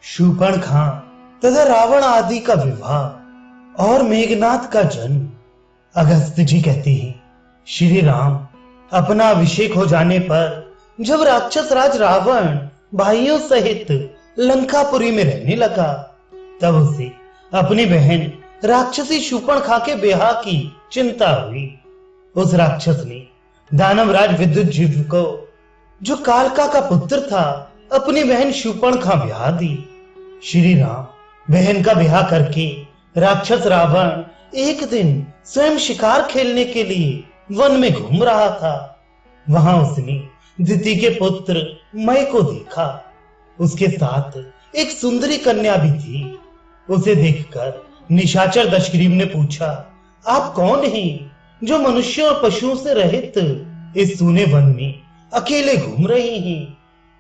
शूर्पणखा तथा रावण आदि का विवाह और मेघनाथ का जन्म। अगस्त्य जी कहते हैं, श्री राम अपना अभिषेक हो जाने पर जब राक्षस राज रावण भाइयों सहित लंकापुरी में रहने लगा, तब उसे अपनी बहन राक्षसी शूर्पणखा के ब्याह की चिंता हुई। उस राक्षस ने दानवराज विद्युजीव को, जो कालका का पुत्र था, अपनी बहन शूर्पणखा ब्याह दी। श्री राम बहन का ब्याह करके राक्षस रावण एक दिन स्वयं शिकार खेलने के लिए वन में घूम रहा था। वहां उसने दिति के पुत्र मय को देखा। उसके साथ एक सुंदरी कन्या भी थी। उसे देखकर निशाचर दशग्रीव ने पूछा, आप कौन हैं जो मनुष्यों और पशुओं से रहित इस सूने वन में अकेले घूम रहे हैं?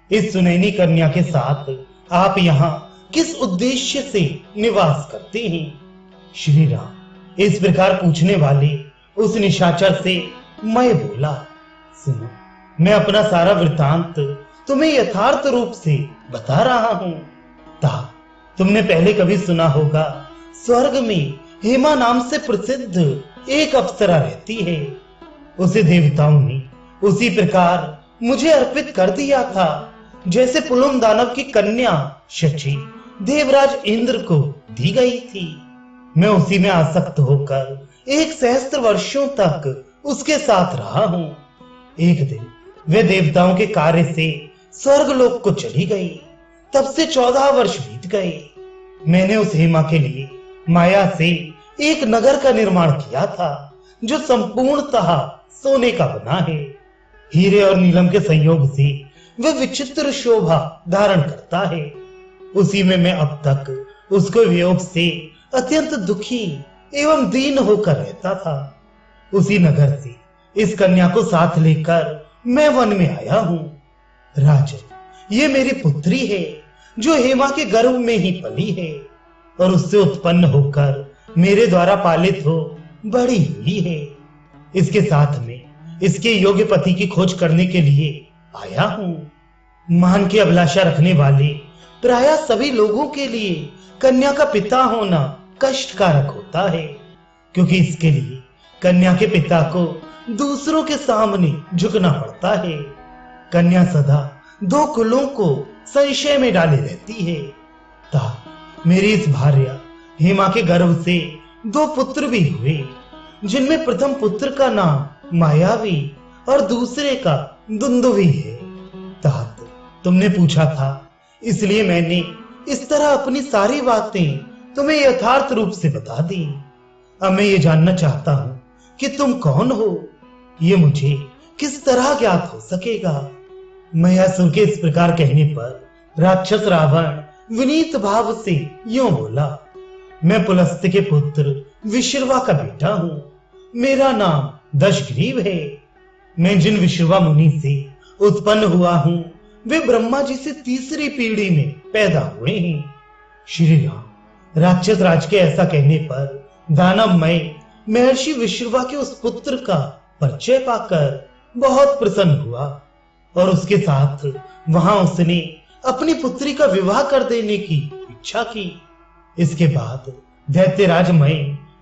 इस सुनैनी कन्या के साथ आप यहाँ किस उद्देश्य से निवास करते हैं? श्री राम इस प्रकार पूछने वाले उस निशाचर से मैं बोला, सुनो, मैं अपना सारा वृतांत तुम्हें यथार्थ रूप से बता रहा हूं। तुमने पहले कभी सुना होगा, स्वर्ग में हेमा नाम से प्रसिद्ध एक अप्सरा रहती है। उसे देवताओं ने उसी प्रकार मुझे अर्पित कर दिया था जैसे पुलुम दानव की कन्या शची देवराज इंद्र को दी गई थी। मैं उसी में आसक्त होकर 1 सहस्त्र वर्षों तक उसके साथ रहा हूं। एक दिन वे देवताओं के कार्य से स्वर्गलोक को चली गई। तब से 14 वर्ष बीत गए। मैंने उस हेमा के लिए माया से एक नगर का निर्माण किया था, जो संपूर्णतः सोने का बना है। हीरे और नीलम के संयोग से वह विचित्र शोभा धारण करता है। उसी में मैं अब तक उसके वियोग से अत्यंत दुखी एवं दीन होकर रहता था। उसी नगर से इस कन्या को साथ लेकर मैं वन में आया हूं। राजन, ये मेरी पुत्री है, जो हेमा के गर्भ में ही पली है और उससे उत्पन्न होकर मेरे द्वारा पालित हो बड़ी हुई है। इसके साथ में इसके योग्य पति की खोज करने के लिए आया हूं। मान की अभिलाषा रखने वाले प्रायः सभी लोगों के लिए कन्या का पिता होना कष्टकारक होता है, क्योंकि इसके लिए कन्या के पिता को दूसरों के सामने झुकना पड़ता है। कन्या सदा 2 कुलों को संशय में डाले रहती है। मेरी इस भार्या हेमा के गर्भ से 2 पुत्र भी हुए, जिनमें प्रथम पुत्र का नाम मायावी और दूसरे का दुंदुभी है। तुमने पूछा था, इसलिए मैंने इस तरह अपनी सारी बातें तुम्हें यथार्थ रूप से बता दी। अब मैं ये जानना चाहता हूं कि तुम कौन हो। ये मुझे किस तरह ज्ञात हो सकेगा? मयासुर के इस प्रकार कहने पर राक्षस रावण विनीत भाव से यूं बोला, मैं पुलस्त्य के पुत्र विश्रवा का बेटा हूं। मेरा नाम दशग्रीव है। मैं जिन विश्रवा मुनि से उत्पन्न हुआ हूं, वे ब्रह्मा जी से 3री पीढ़ी में पैदा हुए हैं। श्री राम राक्षस राज के ऐसा कहने पर दानवमय महर्षि विश्रवा के उस पुत्र का परिचय पाकर बहुत प्रसन्न हुआ और उसके साथ वहां उसने अपनी पुत्री का विवाह कर देने की इच्छा की। इसके बाद दैत्यराज मय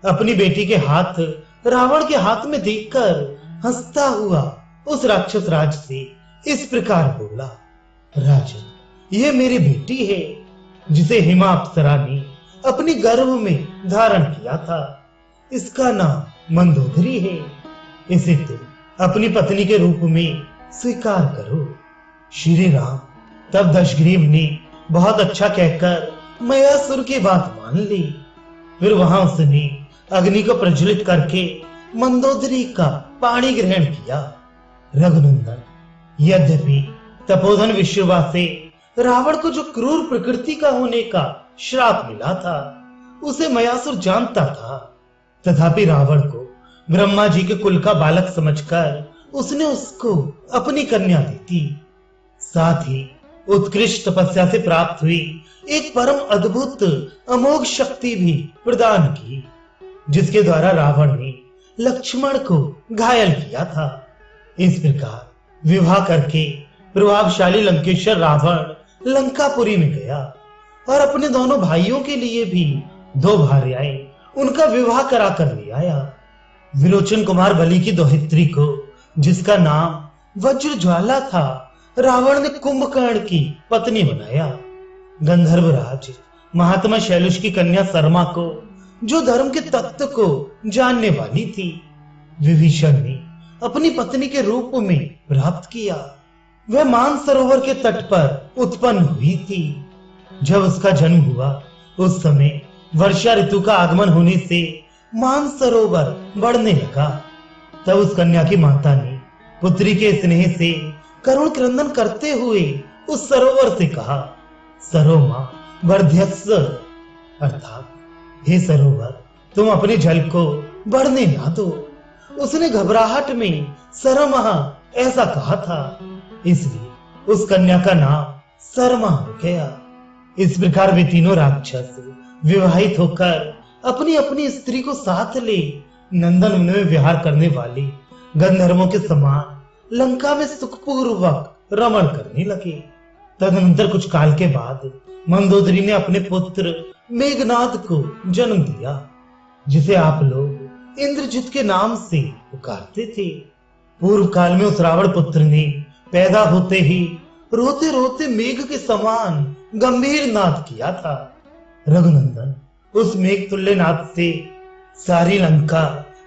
अपनी बेटी के हाथ रावण के हाथ में देखकर हंसता हुआ उस राक्षस राज से इस प्रकार बोला, राजन, ये मेरी बेटी है, जिसे हेमा अप्सरा ने अपनी गर्भ में धारण किया था। इसका नाम मंदोदरी है। इसे तुम अपनी पत्नी के रूप में स्वीकार करो। श्री राम तब दशग्रीव ने बहुत अच्छा कहकर मयासुर की बात मान ली। फिर वहां उसने अग्नि को प्रज्वलित करके मंदोदरी का पानी ग्रहण किया। रघुनंदन, यद्यपि तपोधन विश्रवा से रावण को जो क्रूर प्रकृति का होने का श्राप मिला था, उसे मयासुर जानता था। तथापि रावण को ब्रह्मा जी के कुल का बालक समझकर उसने उसको अपनी कन्या दी थी। साथ ही उत्कृष्ट तपस्या से प्राप्त हुई एक परम अद्भुत अमोघ शक्ति भी प्रदान की, जिसके द्वारा रावण ने लक्ष्मण को घायल किया था। इस प्रकार विवाह करके प्रभावशाली लंकेश्वर रावण लंकापुरी में गया और अपने दोनों भाइयों के लिए भी 2 भार्याएं उनका विवाह करा कर ले आया। विलोचन कुमार बलि की दोहित्री को, जिसका नाम वज्र ज्वाला था, रावण ने कुंभकर्ण की पत्नी बनाया। गंधर्वराज महात्मा शैलुष की कन्या सरमा को, जो धर्म के तत्व को जानने वाली थी, विभीषण ने अपनी पत्नी के रूप में प्राप्त किया। वह मानसरोवर के तट पर उत्पन्न हुई थी। जब उसका जन्म हुआ उस समय वर्षा ऋतु का आगमन होने से मानसरोवर बढ़ने लगा। तब उस कन्या की माता ने पुत्री के स्नेह से करुण क्रंदन करते हुए उस सरोवर से कहा, सरोमा वर्ध्यस्व, अर्थात हे सरोवर, तुम अपने जल को बढ़ने ना दो। उसने घबराहट में सरमा ऐसा कहा था, इसलिए उस कन्या का नाम सरमा हो गया। इस प्रकार वे तीनों राक्षस विवाहित होकर अपनी अपनी स्त्री को साथ ले नंदन वन में विहार करने वाले गंधर्वों के समान लंका में सुखपूर्वक रमण करने लगे। तदनंतर कुछ काल के बाद मंदोदरी ने अपने पुत्र मेघनाद को जन्म दिया, जिसे आप लोग इंद्रजित के नाम से पुकारते थे। पूर्व काल में उस रावण पुत्र ने पैदा होते ही रोते रोते मेघ के समान गंभीर नाद किया था। रघुनंदन उस मेघ तुल्य नाद से सारी लंका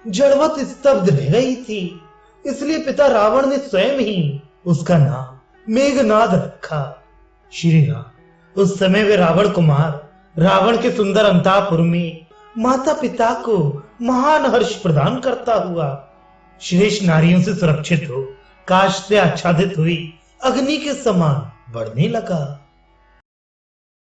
जड़वत स्तब्ध रह गई थी। इसलिए पिता रावण ने स्वयं ही उसका नाम मेघनाद रखा। श्री राम उस समय वे रावण कुमार रावण के सुंदर अंतापुर में माता पिता को महान हर्ष प्रदान करता हुआ श्रेष्ठ नारियों से सुरक्षित हो काश से आच्छादित हुई अग्नि के समान बढ़ने लगा।